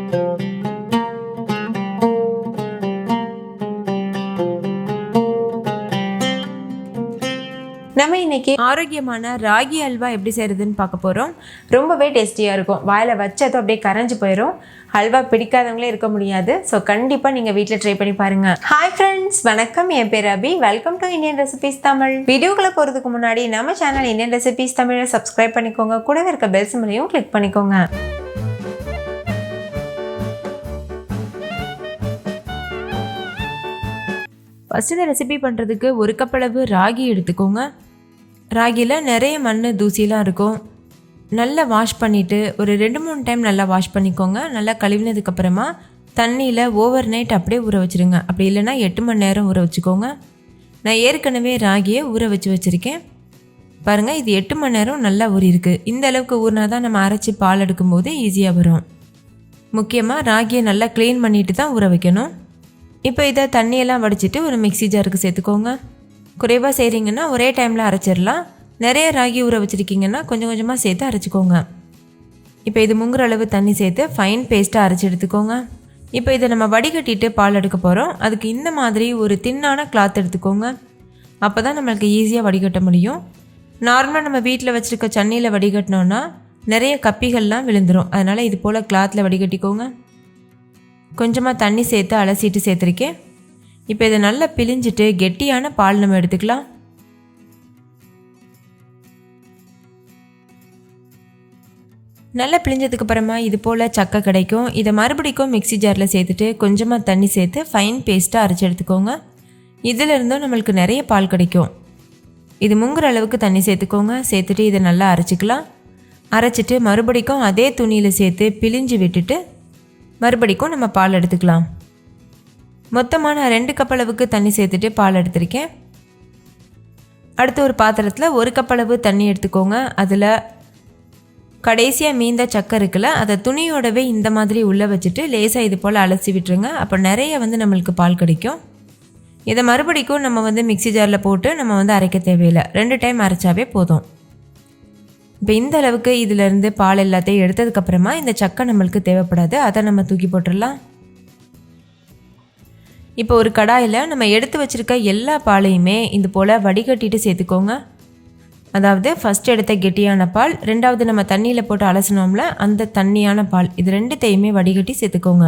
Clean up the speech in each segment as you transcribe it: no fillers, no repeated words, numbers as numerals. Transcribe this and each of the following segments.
நம்ம இன்னைக்கு ஆரோக்கியமான ராகி அல்வா எப்படி செய்கிறதுன்னு பார்க்க போகிறோம். ரொம்பவே டேஸ்டியாக இருக்கும். வாயில் வச்சதும் அப்படியே கரைஞ்சி போயிடும். அல்வா பிடிக்காதவங்களே இருக்க முடியாது. ஸோ கண்டிப்பாக நீங்கள் வீட்டில் ட்ரை பண்ணி பாருங்கள். ஹாய் ஃப்ரெண்ட்ஸ், வணக்கம். என் பேர் Abhi. Welcome to Indian recipes Tamil. வீடியோக்குள்ளே போகிறதுக்கு முன்னாடி நம்ம சேனல் இந்தியன் ரெசிபீஸ் தமிழை சப்ஸ்கிரைப் பண்ணிக்கோங்க. கூடவே இருக்க பெல் சிம்பலையும் கிளிக் பண்ணிக்கோங்க. ஃபஸ்ட்டு இந்த ரெசிபி பண்ணுறதுக்கு 1 கப் அளவு ராகி எடுத்துக்கோங்க. ராகியில் நிறைய மண் தூசிலாம் இருக்கும். நல்லா வாஷ் பண்ணிவிட்டு ஒரு 2-3 டைம் நல்லா வாஷ் பண்ணிக்கோங்க. நல்லா கழுவினதுக்கப்புறமா தண்ணியில் ஓவர் நைட் அப்படியே ஊற வச்சுருங்க. அப்படி இல்லைன்னா 8 மணி நேரம் ஊற வச்சுக்கோங்க. நான் ஏற்கனவே ராகியை ஊற வச்சுருக்கேன். பாருங்கள், இது 8 மணி நேரம் நல்லா ஊறியிருக்கு. இந்த அளவுக்கு ஊறினா தான் நம்ம அரைச்சி பால் எடுக்கும்போது ஈஸியாக வரும். முக்கியமாக ராகியை நல்லா க்ளீன் பண்ணிட்டு தான் ஊற வைக்கணும். இப்போ இதை தண்ணியெல்லாம் வடிச்சிட்டு ஒரு மிக்ஸி ஜாருக்கு சேர்த்துக்கோங்க. குறைவாக செய்கிறீங்கன்னா ஒரே டைமில் அரைச்சிடலாம். நிறைய ராகி ஊற வச்சுருக்கீங்கன்னா கொஞ்சம் கொஞ்சமாக சேர்த்து அரைச்சிக்கோங்க. இப்போ இது முங்குற அளவு தண்ணி சேர்த்து ஃபைன் பேஸ்ட்டாக அரைச்சி எடுத்துக்கோங்க. இப்போ இதை நம்ம வடிகட்டிட்டு பால் எடுக்க போகிறோம். அதுக்கு இந்த மாதிரி ஒரு தின்னான கிளாத் எடுத்துக்கோங்க. அப்போ தான் நம்மளுக்கு ஈஸியாக வடிகட்ட முடியும். நார்மலாக நம்ம வீட்டில் வச்சுருக்க சன்னியில் வடிகட்டினோன்னா நிறைய கப்பிகள்லாம் விழுந்துடும். அதனால் இது போல் கிளாத்தில் வடிகட்டிக்கோங்க. கொஞ்சமாக தண்ணி சேர்த்து அலசிட்டு சேர்த்துருக்கேன். இப்போ இதை நல்லா பிழிஞ்சிட்டு கெட்டியான பால் நம்ம எடுத்துக்கலாம். நல்லா பிழிஞ்சதுக்கு அப்புறமா இது போல் சக்கை கிடைக்கும். இதை மறுபடிக்கும் மிக்ஸி ஜாரில் சேர்த்துட்டு கொஞ்சமாக தண்ணி சேர்த்து ஃபைன் பேஸ்ட்டாக அரைச்சி எடுத்துக்கோங்க. இதிலிருந்தும் நம்மளுக்கு நிறைய பால் கிடைக்கும். இது முங்குற அளவுக்கு தண்ணி சேர்த்துக்கோங்க. சேர்த்துட்டு இதை நல்லா அரைச்சிக்கலாம். அரைச்சிட்டு மறுபடிக்கும் அதே துணியில் சேர்த்து பிழிஞ்சு விட்டுட்டு மறுபடிக்கும் நம்ம பால் எடுத்துக்கலாம். மொத்தமாக நான் 2 கப் அளவுக்கு தண்ணி சேர்த்துட்டு பால் எடுத்திருக்கேன். அடுத்து ஒரு பாத்திரத்தில் 1 கப் அளவு தண்ணி எடுத்துக்கோங்க. அதில் கடைசியாக மீந்த சக்கை இருக்குல்ல, அதை துணியோடவே இந்த மாதிரி உள்ளே வச்சுட்டு லேசாக இது போல் அலசி விட்டுருங்க. அப்போ நிறைய நம்மளுக்கு பால் கிடைக்கும். இதை மறுபடிக்கும் நம்ம மிக்ஸி ஜாரில் போட்டு நம்ம அரைக்க தேவையில்லை. 2 டைம் அரைச்சாவே போதும். இப்போ இந்த அளவுக்கு இதிலேருந்து பால் எல்லாத்தையும் எடுத்ததுக்கப்புறமா இந்த சக்கை நம்மளுக்கு தேவைப்படாது. அதை நம்ம தூக்கி போட்டுடலாம். இப்போ ஒரு கடாயில் நம்ம எடுத்து வச்சுருக்க எல்லா பாலையுமே இது போல் வடிகட்டிட்டு சேர்த்துக்கோங்க. அதாவது ஃபஸ்ட் எடுத்த கெட்டியான பால், 2வது நம்ம தண்ணியில் போட்டு அலசினோம்ல அந்த தண்ணியான பால், இது 2த்தையுமே வடிகட்டி சேர்த்துக்கோங்க.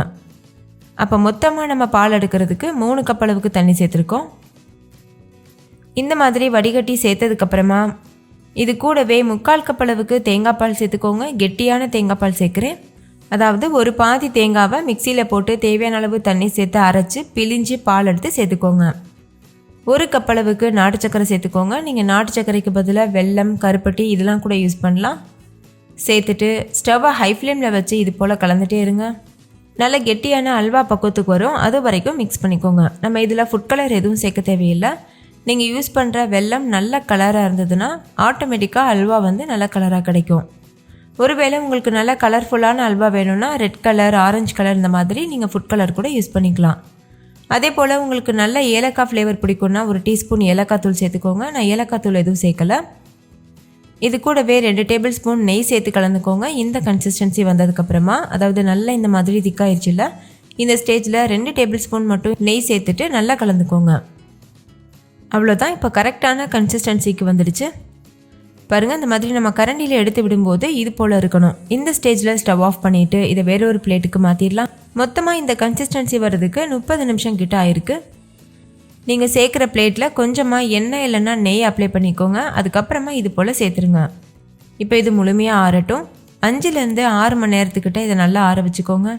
அப்போ மொத்தமாக நம்ம பால் எடுக்கிறதுக்கு 3 கப் அளவுக்கு தண்ணி சேர்த்துருக்கோம். இந்த மாதிரி வடிகட்டி சேர்த்ததுக்கப்புறமா இது கூடவே 3/4 கப் அளவுக்கு தேங்காய் பால் சேர்த்துக்கோங்க. கெட்டியான தேங்காய் பால் சேர்க்குறேன். அதாவது ஒரு பாதி தேங்காவை மிக்சியில் போட்டு தேவையான அளவு தண்ணி சேர்த்து அரைச்சி பிழிஞ்சு பால் எடுத்து சேர்த்துக்கோங்க. 1 கப் அளவுக்கு நாட்டு சக்கரை சேர்த்துக்கோங்க. நீங்கள் நாட்டு சக்கரைக்கு பதிலாக வெல்லம், கருப்பட்டி இதெல்லாம் கூட யூஸ் பண்ணலாம். சேர்த்துட்டு ஸ்டவ்வை ஹை ஃப்ளேமில் வச்சு இது போல் கலந்துகிட்டே இருங்க. நல்ல கெட்டியான அல்வா பக்குவத்துக்கு வரும். அது வரைக்கும் மிக்ஸ் பண்ணிக்கோங்க. நம்ம இதில் ஃபுட் கலர் எதுவும் சேர்க்க தேவையில்லை. நீங்கள் யூஸ் பண்ணுற வெல்லம் நல்ல கலராக இருந்ததுன்னா ஆட்டோமேட்டிக்காக அல்வா நல்ல கலராக கிடைக்கும். ஒருவேளை உங்களுக்கு நல்ல கலர்ஃபுல்லான அல்வா வேணும்னா ரெட் கலர், ஆரஞ்சு கலர் இந்த மாதிரி நீங்கள் ஃபுட் கலர் கூட யூஸ் பண்ணிக்கலாம். அதே போல் உங்களுக்கு நல்ல ஏலக்காய் ஃப்ளேவர் பிடிக்கும்னா 1 டீஸ்பூன் ஏலக்காய் தூள் சேர்த்துக்கோங்க. நான் ஏலக்காய் தூள் எதுவும் சேர்க்கலை. இது கூடவே 2 டேபிள் ஸ்பூன் நெய் சேர்த்து கலந்துக்கோங்க. இந்த கன்சிஸ்டன்சி வந்ததுக்கப்புறமா, அதாவது நல்லா இந்த மாதிரி திக்காயிருச்சுல, இந்த ஸ்டேஜில் 2 டேபிள் ஸ்பூன் மட்டும் நெய் சேர்த்துட்டு நல்லா கலந்துக்கோங்க. அவ்வளோதான். இப்போ கரெக்டான கன்சிஸ்டன்சிக்கு வந்துடுச்சு. பாருங்கள், இந்த மாதிரி நம்ம கரண்டியில் எடுத்து விடும்போது இது போல் இருக்கணும். இந்த ஸ்டேஜில் ஸ்டவ் ஆஃப் பண்ணிவிட்டு இதை வேற ஒரு பிளேட்டுக்கு மாற்றிடலாம். மொத்தமாக இந்த கன்சிஸ்டன்சி வர்றதுக்கு 30 நிமிஷம் கிட்ட ஆயிருக்கு. நீங்கள் சேர்க்குற பிளேட்டில் கொஞ்சமாக எண்ணெய் இல்லைன்னா நெய் அப்ளை பண்ணிக்கோங்க. அதுக்கப்புறமா இது போல் சேர்த்துருங்க. இப்போ இது முழுமையாக ஆறட்டும். 5லேருந்து 6 மணி நேரத்துக்கிட்ட இதை நல்லா ஆற வச்சுக்கோங்க.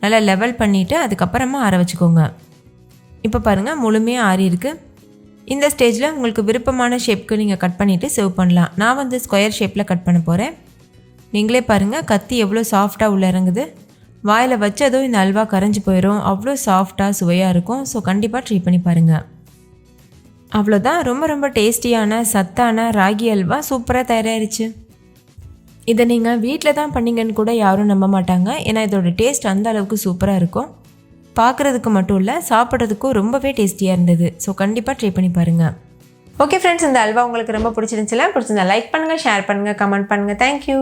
நல்லா லெவல் பண்ணிவிட்டு அதுக்கப்புறமா ஆற வச்சுக்கோங்க. இப்போ பாருங்கள், முழுமையாக ஆறி இருக்குது. இந்த ஸ்டேஜில் உங்களுக்கு விருப்பமான ஷேப்புக்கு நீங்கள் கட் பண்ணிவிட்டு சர்வ் பண்ணலாம். நான் ஸ்கொயர் ஷேப்பில் கட் பண்ண போகிறேன். நீங்களே பாருங்கள், கத்தி எவ்வளோ சாஃப்டாக உள்ளே இறங்குது. வாயில் வச்சதும் இந்த அல்வா கரைஞ்சி போயிடும். அவ்வளோ சாஃப்டாக சுவையாக இருக்கும். ஸோ கண்டிப்பாக ட்ரை பண்ணி பாருங்கள். அவ்வளோதான். ரொம்ப ரொம்ப டேஸ்டியான சத்தான ராகி அல்வா சூப்பராக தயாராகிடுச்சு. இதை நீங்கள் வீட்டில் தான் பண்ணிங்கன்னு கூட யாரும் நம்ப மாட்டாங்க. ஏன்னா இதோட டேஸ்ட் அந்த அளவுக்கு சூப்பராக இருக்கும். பார்க்குறதுக்கு மட்டும் இல்லை, சாப்பிட்றதுக்கும் ரொம்பவே டேஸ்டியாக இருந்தது. ஸோ கண்டிப்பாக ட்ரை பண்ணி பாருங்கள். ஓகே ஃப்ரெண்ட்ஸ், இந்த அல்வா உங்களுக்கு ரொம்ப பிடிச்சிருந்துச்சுல, பிடிச்சிருந்தா லைக் பண்ணுங்கள், ஷேர் பண்ணுங்கள், கமெண்ட் பண்ணுங்கள். தேங்க்யூ.